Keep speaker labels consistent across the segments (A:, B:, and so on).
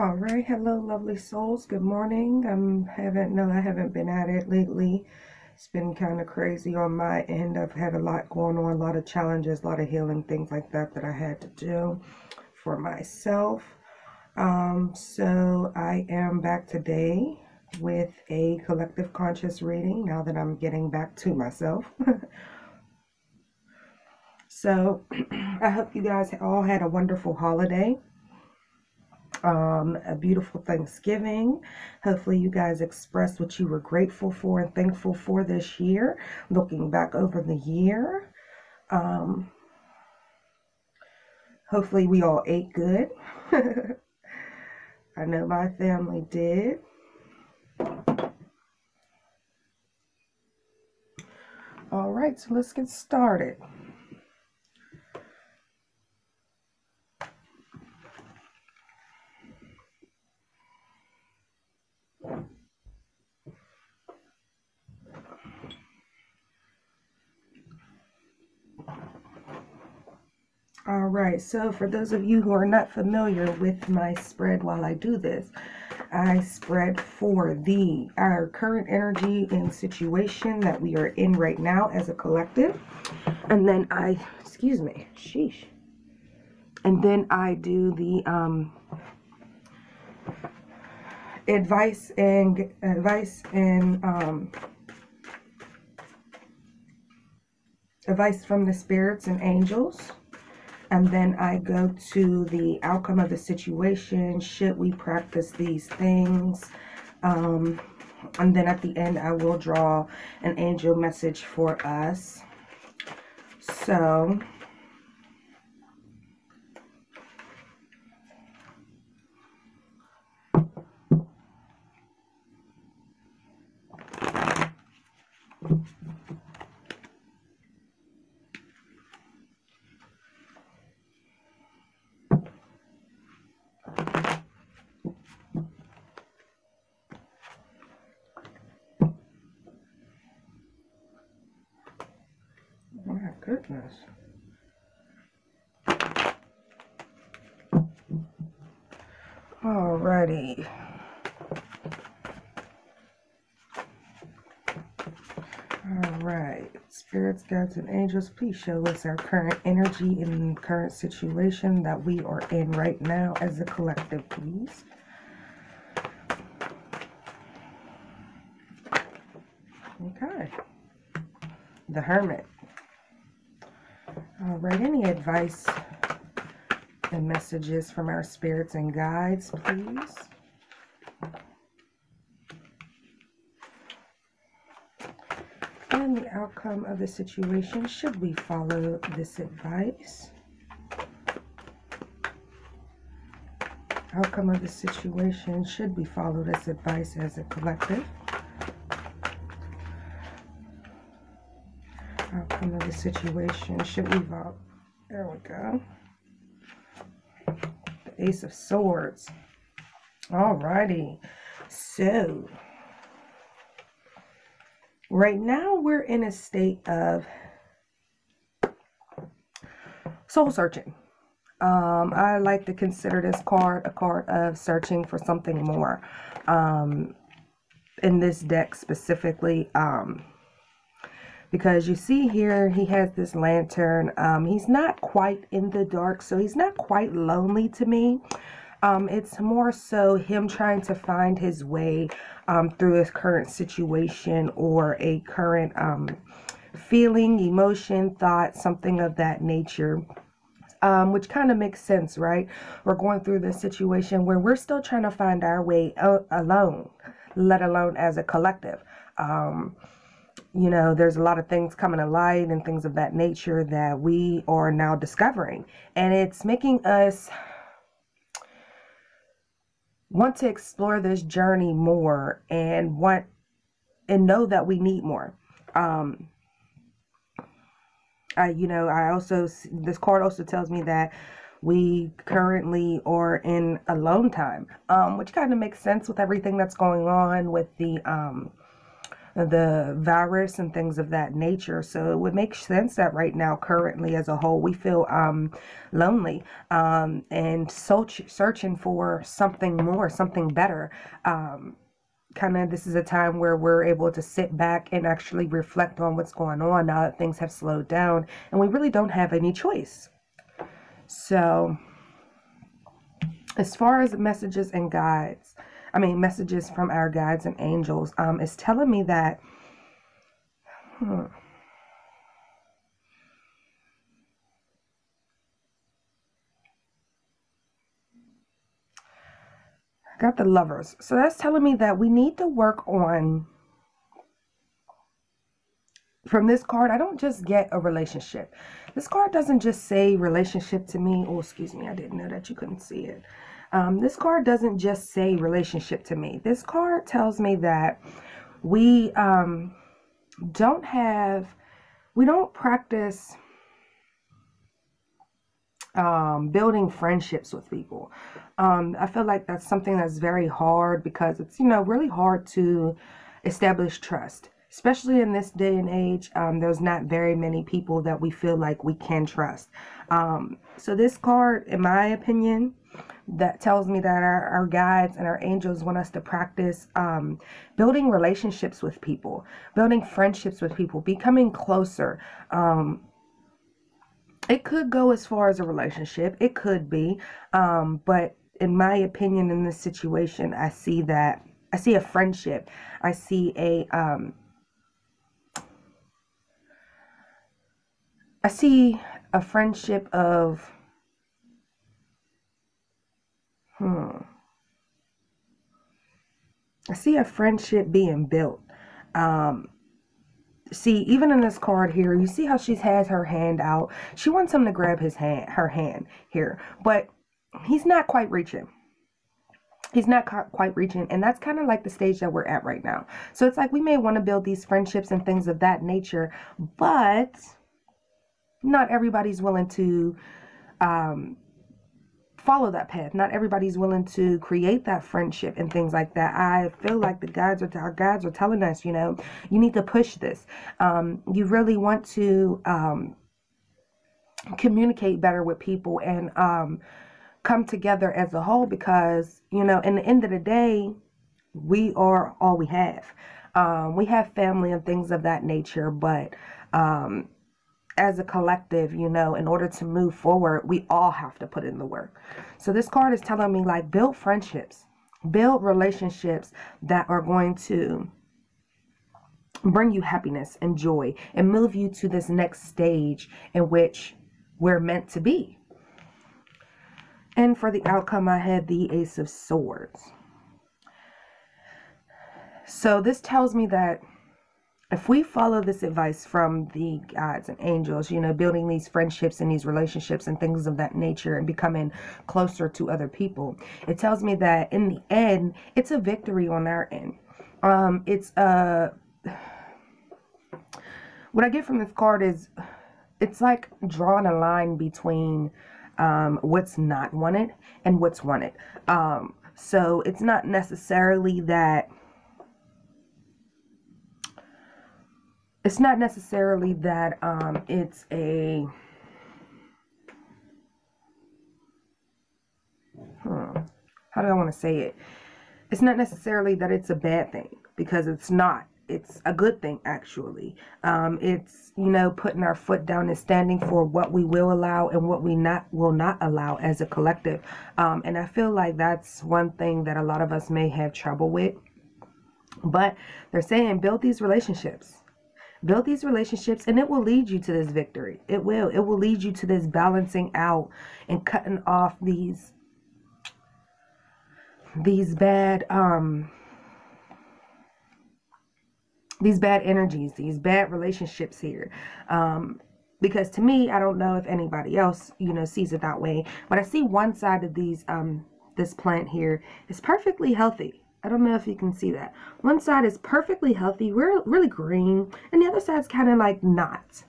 A: All right, hello, lovely souls. Good morning. I haven't been at it lately. It's been kind of crazy on my end. I've had a lot going on, a lot of challenges, a lot of healing, things like that I had to do for myself. So I am back today with a collective conscious reading now that I'm getting back to myself. So I hope you guys all had a wonderful holiday. A beautiful Thanksgiving. Hopefully you guys expressed what you were grateful for and thankful for this year, looking back over the year. Hopefully we all ate good. I know my family did. All right, so let's get started. All right, so for those of you who are not familiar with my spread while I do this, I spread for our current energy and situation that we are in right now as a collective. And then And then I do the advice from the spirits and angels. And then I go to the outcome of the situation, should we practice these things. And then at the end, I will draw an angel message for us. So, my goodness. Alrighty. Alright. Spirits, guides, and angels, please show us our current energy and current situation that we are in right now as a collective, please. Okay. The Hermit. Alright, any advice and messages from our spirits and guides, please? And the outcome of the situation, should we follow this advice? Outcome of the situation, should we follow this advice as a collective? Outcome of the situation, should we vote? There we go. The Ace of Swords. Alrighty. So, right now we're in a state of soul searching. I like to consider this card a card of searching for something more. In this deck specifically, because you see here he has this lantern. He's not quite in the dark, so he's not quite lonely to me. It's more so him trying to find his way through his current situation or a current feeling, emotion, thought, something of that nature. Which kind of makes sense, right? We're going through this situation where we're still trying to find our way alone, let alone as a collective. You know, there's a lot of things coming to light and things of that nature that we are now discovering. And it's making us want to explore this journey more and know that we need more. This card also tells me that we currently are in alone time, which kind of makes sense with everything that's going on with the the virus and things of that nature. So it would make sense that right now, currently as a whole, we feel lonely, and searching for something more, something better. Kind of, this is a time where we're able to sit back and actually reflect on what's going on now that things have slowed down and we really don't have any choice. So as far as messages and guides, messages from our guides and angels, is telling me that I got the Lovers. So that's telling me that we need to work on, from this card, I don't just get a relationship. This card doesn't just say relationship to me. Oh, excuse me. I didn't know that you couldn't see it. This card doesn't just say relationship to me. This card tells me that we don't practice building friendships with people. I feel like that's something that's very hard because it's, really hard to establish trust, especially in this day and age. There's not very many people that we feel like we can trust. So this card, in my opinion, that tells me that our guides and our angels want us to practice building relationships with people, building friendships with people, becoming closer. It could go as far as a relationship. It could be. But in my opinion, in this situation, I see a friendship. I see a friendship of I see a friendship being built. See, even in this card here, you see how she has her hand out. She wants him to grab her hand here, but he's not quite reaching. He's not quite reaching, and that's kind of like the stage that we're at right now. So it's like we may want to build these friendships and things of that nature, but not everybody's willing to follow that path. Not everybody's willing to create that friendship and things like that. I feel like our guides are telling us, you need to push this. You really want to communicate better with people and come together as a whole, because, in the end of the day, we are all we have. We have family and things of that nature, but as a collective, in order to move forward, we all have to put in the work. So this card is telling me, like, build friendships, build relationships that are going to bring you happiness and joy and move you to this next stage in which we're meant to be. And for the outcome, I had the Ace of Swords. So this tells me that if we follow this advice from the guides and angels, building these friendships and these relationships and things of that nature and becoming closer to other people, it tells me that in the end, it's a victory on our end. What I get from this card is it's like drawing a line between what's not wanted and what's wanted. So it's not necessarily that it's a how do I want to say it? It's not necessarily that it's a bad thing, because it's not. It's a good thing, actually. It's, putting our foot down and standing for what we will allow and what we will not allow as a collective. And I feel like that's one thing that a lot of us may have trouble with. But they're saying build these relationships. Build these relationships, and it will lead you to this victory. It will. It will lead you to this balancing out and cutting off these bad energies, these bad relationships here. Because to me, I don't know if anybody else, sees it that way, but I see one side of this plant here is perfectly healthy. I don't know if you can see that. One side is perfectly healthy, really green, and the other side's kind of like not.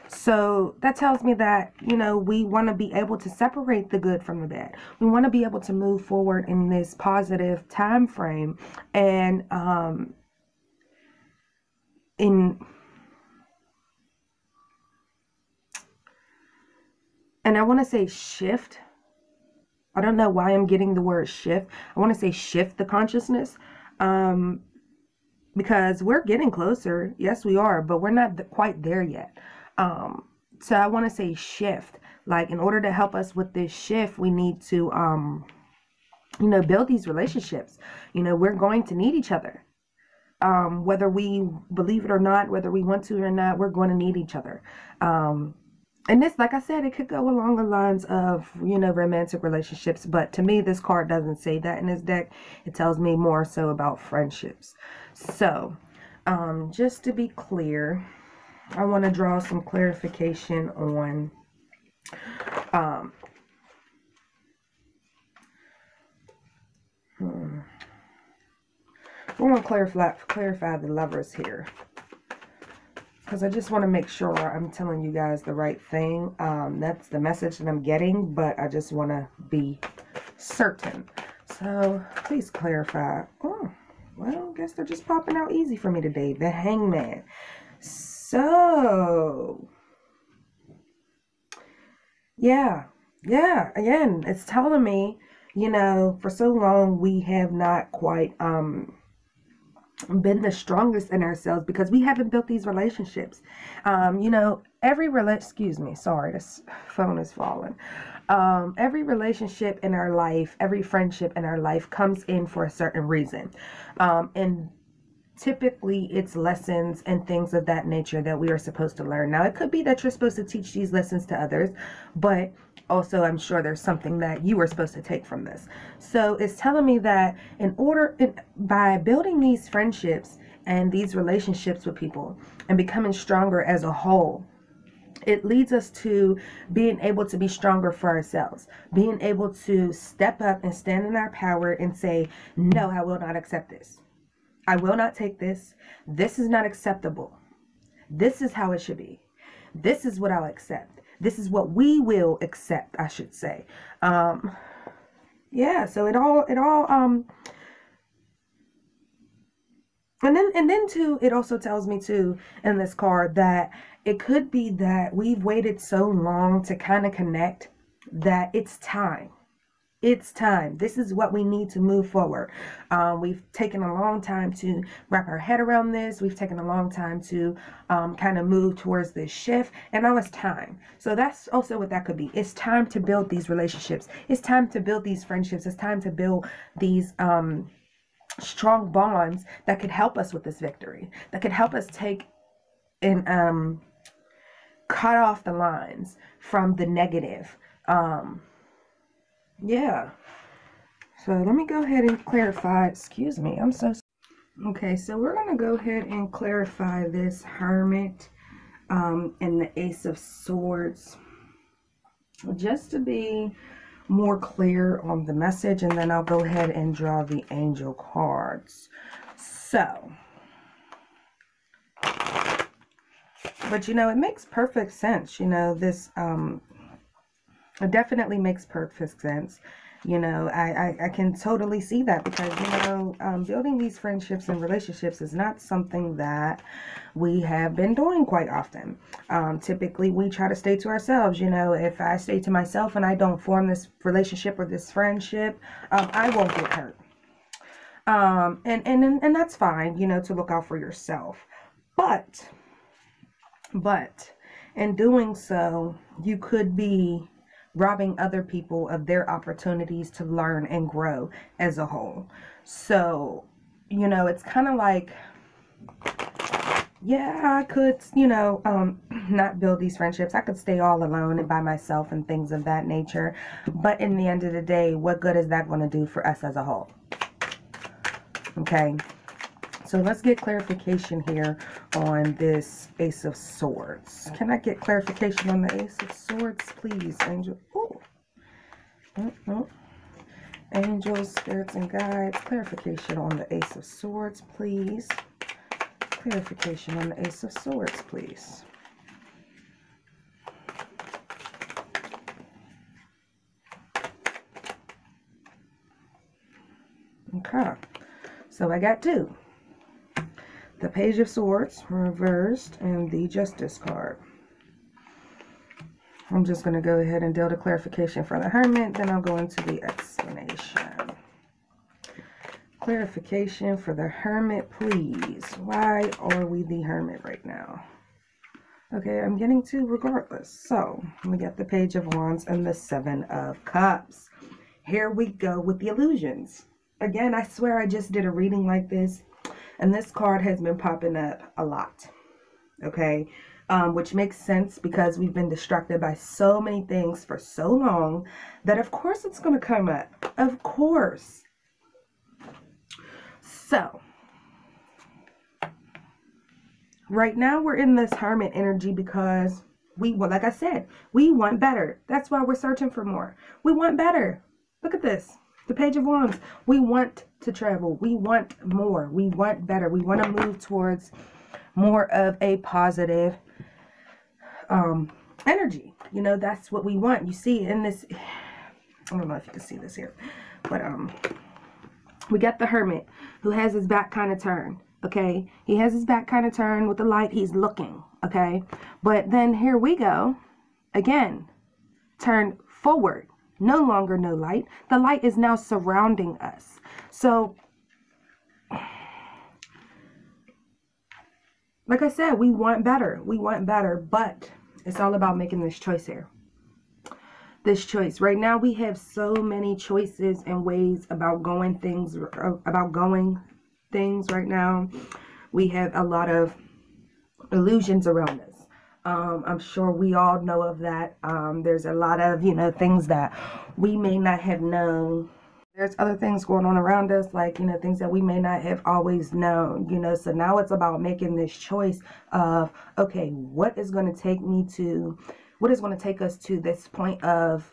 A: So that tells me that, we want to be able to separate the good from the bad. We want to be able to move forward in this positive time frame and and I want to say shift. I don't know why I'm getting the word shift. I want to say shift the consciousness, because we're getting closer. Yes, we are, but we're not quite there yet. So I want to say shift. Like, in order to help us with this shift, we need to, build these relationships. We're going to need each other. Whether we believe it or not, whether we want to or not, we're going to need each other. And this, like I said, it could go along the lines of, romantic relationships. But to me, this card doesn't say that in this deck. It tells me more so about friendships. So, just to be clear, I want to draw some clarification on we're going to clarify the Lovers here, because I just want to make sure I'm telling you guys the right thing. That's the message that I'm getting, but I just want to be certain. So please clarify. Oh, well, I guess they're just popping out easy for me today. The Hangman. So, yeah, again, it's telling me, for so long we have not quite been the strongest in ourselves because we haven't built these relationships. Excuse me, sorry, this phone is falling. Every relationship in our life, every friendship in our life comes in for a certain reason. And typically it's lessons and things of that nature that we are supposed to learn. Now, it could be that you're supposed to teach these lessons to others, but also I'm sure there's something that you are supposed to take from this. So it's telling me that by building these friendships and these relationships with people and becoming stronger as a whole, it leads us to being able to be stronger for ourselves, being able to step up and stand in our power and say, no, I will not accept this. I will not take this. This is not acceptable. This is how it should be. This is what I'll accept. This is what we will accept, I should say. Yeah, so it all and then too, it also tells me too in this card that it could be that we've waited so long to kind of connect that it's time. It's time. This is what we need to move forward. We've taken a long time to wrap our head around this. We've taken a long time to kind of move towards this shift. And now it's time. So that's also what that could be. It's time to build these relationships. It's time to build these friendships. It's time to build these strong bonds that could help us with this victory. That could help us take and cut off the lines from the negative. Yeah. So let me go ahead and clarify. Excuse me. I'm so... Okay, so we're going to go ahead and clarify this Hermit and the Ace of Swords, just to be more clear on the message, and then I'll go ahead and draw the angel cards. So, but it makes perfect sense. This it definitely makes perfect sense. I can totally see that because, building these friendships and relationships is not something that we have been doing quite often. Typically, we try to stay to ourselves. If I stay to myself and I don't form this relationship or this friendship, I won't get hurt. And that's fine, to look out for yourself. But in doing so, you could be robbing other people of their opportunities to learn and grow as a whole. So, it's kind of like, yeah, I could, not build these friendships. I could stay all alone and by myself and things of that nature. But in the end of the day, what good is that going to do for us as a whole? Okay. So let's get clarification here on this Ace of Swords. Can I get clarification on the Ace of Swords, please, Angel? Ooh. Angels, spirits, and guides. Clarification on the Ace of Swords, please. Clarification on the Ace of Swords, please. Okay. So I got two. the Page of Swords reversed and the Justice card. I'm just going to go ahead and deal the clarification for the Hermit, then I'll go into the explanation. Clarification for the Hermit, please. Why are we the Hermit right now? Okay, I'm getting to regardless. So, we got the Page of Wands and the Seven of Cups. Here we go with the illusions. Again, I swear I just did a reading like this, and this card has been popping up a lot. Okay, which makes sense because we've been distracted by so many things for so long that of course it's going to come up. Of course. So, right now we're in this Hermit energy because like I said, we want better. That's why we're searching for more. We want better. Look at this. The Page of Wands. We want to travel. We want more. We want better. We want to move towards more of a positive energy. You know, that's what we want. You see in this, I don't know if you can see this here, but we got the Hermit who has his back kind of turned. Okay, he has his back kind of turned with the light. He's looking. Okay, but then here we go again, turn forward. No longer no light. The light is now surrounding us. So like I said, we want better. We want better, but it's all about making this choice here. This choice. Right now we have so many choices and ways about going things right now. We have a lot of illusions around us. I'm sure we all know of that. There's a lot of, things that we may not have known. There's other things going on around us, like, things that we may not have always known, so now it's about making this choice of, okay, what is going to take us to this point of,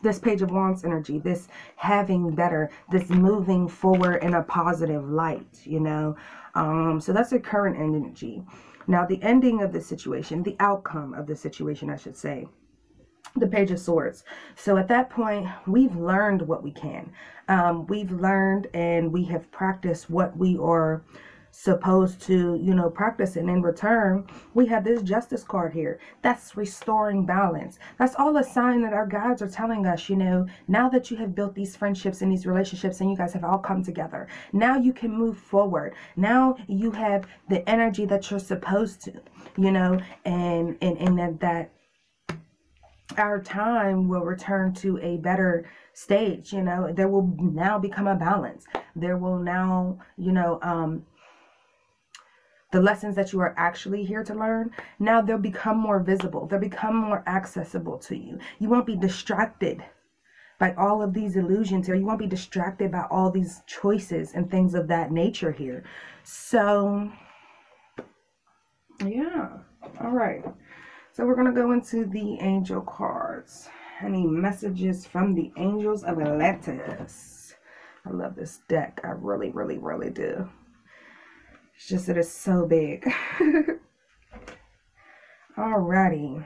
A: this Page of Wands energy, this having better, this moving forward in a positive light, so that's a current energy. Now, the ending of the situation, the outcome of the situation, I should say, the Page of Swords. So at that point, we've learned what we can. We've learned and we have practiced what we are supposed to, practice. And in return, we have this Justice card here. That's restoring balance. That's all a sign that our guides are telling us, now that you have built these friendships and these relationships and you guys have all come together, now you can move forward. Now you have the energy that you're supposed to, and that our time will return to a better stage. There will now become a balance. There will now, the lessons that you are actually here to learn, now they'll become more visible. They'll become more accessible to you. You won't be distracted by all of these illusions here. You won't be distracted by all these choices and things of that nature here. So, yeah. All right. So we're going to go into the angel cards. Any messages from the angels of Atlantis? I love this deck. I really, really, really do. It's just that it's so big. Alrighty.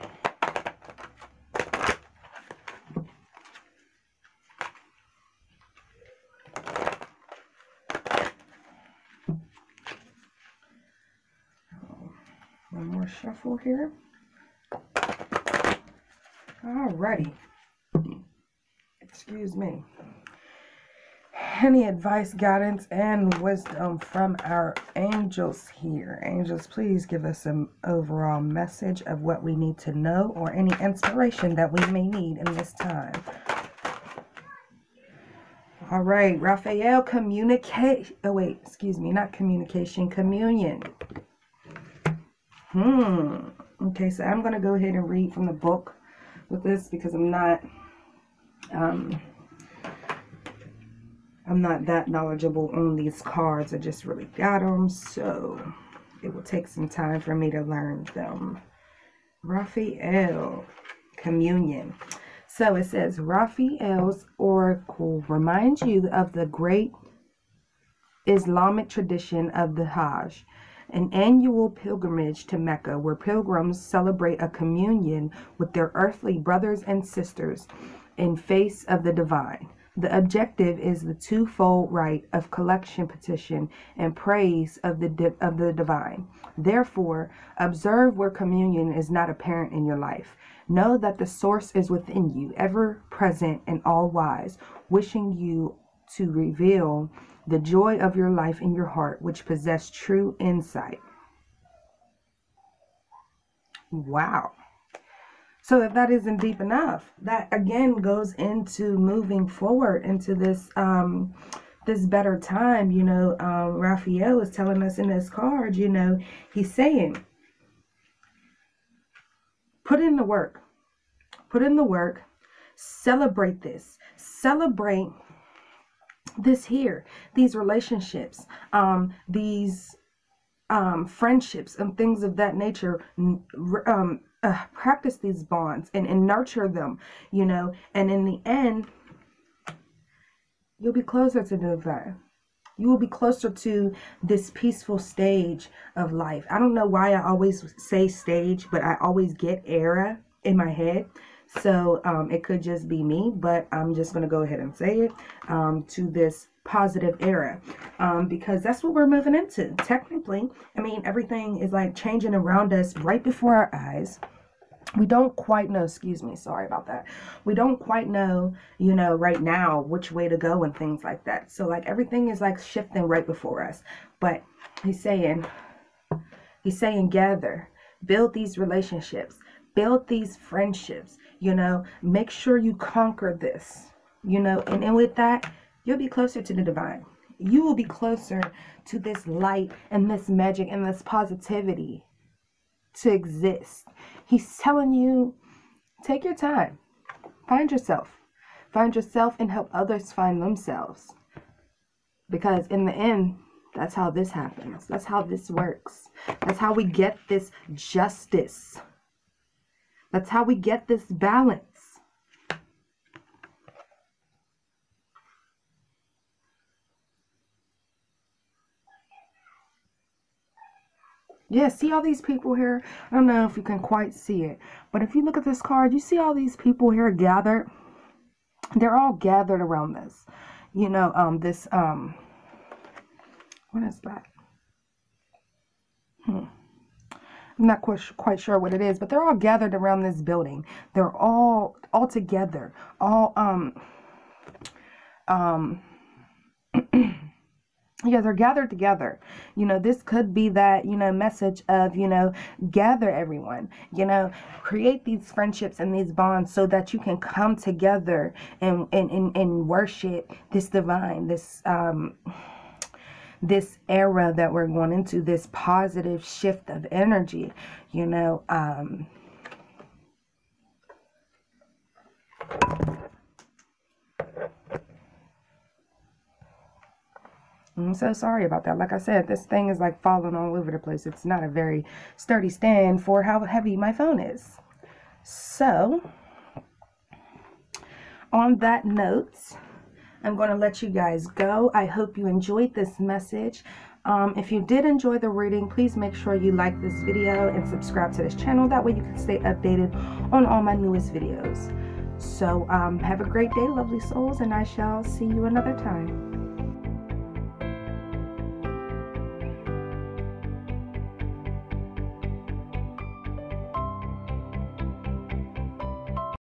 A: One more shuffle here. Alrighty. Excuse me. Any advice, guidance, and wisdom from our angels here? Angels, please give us an overall message of what we need to know or any inspiration that we may need in this time. All right, Raphael Communication. Oh, wait, excuse me, not communication, communion. Okay, so I'm going to go ahead and read from the book with this because I'm not that knowledgeable on these cards. I just really got them, so it will take some time for me to learn them. Raphael Communion. So it says, Raphael's oracle reminds you of the great Islamic tradition of the Hajj, an annual pilgrimage to Mecca where pilgrims celebrate a communion with their earthly brothers and sisters in face of the divine. The objective is the twofold right of collection, petition, and praise of the divine. Therefore, observe where communion is not apparent in your life. Know that the source is within you, ever present and all wise, wishing you to reveal the joy of your life in your heart, which possess true insight. Wow. So if that isn't deep enough, that again goes into moving forward into this this better time. You know, Raphael is telling us in this card, you know, he's saying, put in the work. Put in the work. Celebrate this. Celebrate this here. These relationships, these friendships and things of that nature. Practice these bonds and nurture them, you know, and in the end, you'll be closer to the divine. You will be closer to this peaceful stage of life. I don't know why I always say stage, but I always get era in my head. So it could just be me, but I'm just going to go ahead and say it, to this positive era, because that's what we're moving into. Technically, I mean, everything is like changing around us right before our eyes. We don't quite know, excuse me, sorry about that. We don't quite know, you know, right now which way to go and things like that. So like everything is like shifting right before us. But he's saying gather, build these relationships, build these friendships, you know, make sure you conquer this, you know, and with that, you'll be closer to the divine. You will be closer to this light and this magic and this positivity to exist. He's telling you, take your time. Find yourself. Find yourself and help others find themselves. Because in the end, that's how this happens. That's how this works. That's how we get this justice. That's how we get this balance. Yeah, see all these people here? I don't know if you can quite see it, but if you look at this card, you see all these people here gathered. They're all gathered around this. You know, what is that? I'm not quite sure what it is, but they're all gathered around this building. They're all together. Yeah, they're gathered together. You know, this could be that, you know, message of, you know, gather everyone, you know, create these friendships and these bonds so that you can come together and worship this divine, this era that we're going into, this positive shift of energy, you know. I'm so sorry about that. Like I said, this thing is like falling all over the place. It's not a very sturdy stand for how heavy my phone is. So, on that note, I'm going to let you guys go. I hope you enjoyed this message. If you did enjoy the reading, please make sure you like this video and subscribe to this channel. That way you can stay updated on all my newest videos. So, have a great day, lovely souls, and I shall see you another time.